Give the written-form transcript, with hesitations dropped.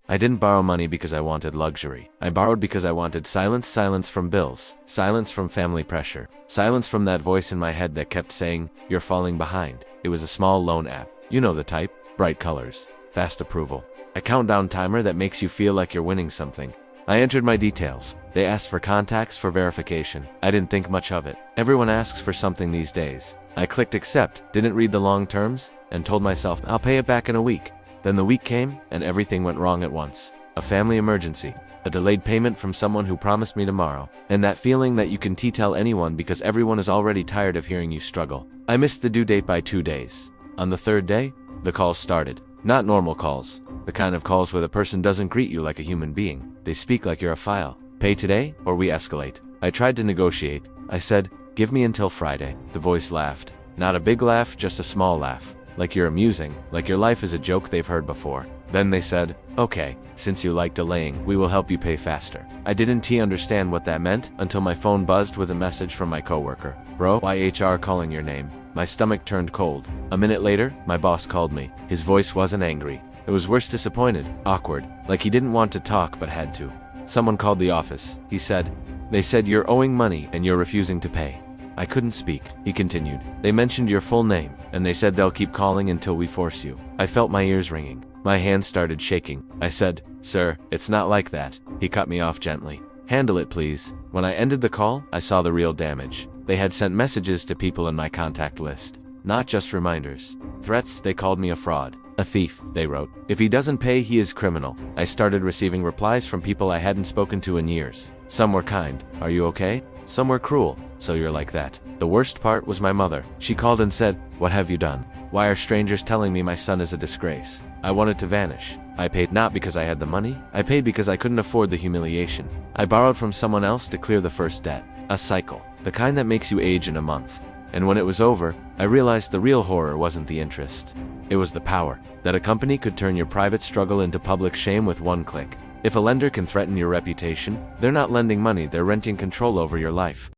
I didn't borrow money because I wanted luxury. I borrowed because I wanted silence, silence from bills, silence from family pressure, silence from that voice in my head that kept saying, "You're falling behind." It was a small loan app. You know the type. Bright colors, fast approval. A countdown timer that makes you feel like you're winning something. I entered my details. They asked for contacts for verification. I didn't think much of it. Everyone asks for something these days. I clicked accept, didn't read the long terms, and told myself I'll pay it back in a week. Then the week came, and everything went wrong at once. A family emergency, a delayed payment from someone who promised me tomorrow, and that feeling that you can tell anyone because everyone is already tired of hearing you struggle. I missed the due date by 2 days. On the third day, the calls started. Not normal calls. The kind of calls where the person doesn't greet you like a human being. They speak like you're a file. Pay today, or we escalate. I tried to negotiate. I said, give me until Friday. The voice laughed. Not a big laugh, just a small laugh. Like you're amusing, like your life is a joke they've heard before. Then they said, okay, since you like delaying, we will help you pay faster. I didn't understand what that meant until my phone buzzed with a message from my coworker. Bro, why HR calling your name? My stomach turned cold. A minute later, my boss called me. His voice wasn't angry. It was worse disappointed, awkward, like he didn't want to talk but had to. Someone called the office. He said, they said you're owing money and you're refusing to pay. I couldn't speak. He continued. They mentioned your full name, and they said they'll keep calling until we force you. I felt my ears ringing. My hands started shaking. I said, sir, it's not like that. He cut me off gently. Handle it, please. When I ended the call, I saw the real damage. They had sent messages to people in my contact list. Not just reminders. Threats. They called me a fraud. A thief, they wrote. If he doesn't pay, he is criminal. I started receiving replies from people I hadn't spoken to in years. Some were kind. Are you okay? Some were cruel. So you're like that. The worst part was my mother. She called and said, what have you done? Why are strangers telling me my son is a disgrace? I wanted to vanish. I paid not because I had the money. I paid because I couldn't afford the humiliation. I borrowed from someone else to clear the first debt. A cycle. The kind that makes you age in a month. And when it was over, I realized the real horror wasn't the interest. It was the power. That a company could turn your private struggle into public shame with one click. If a lender can threaten your reputation, they're not lending money, they're renting control over your life.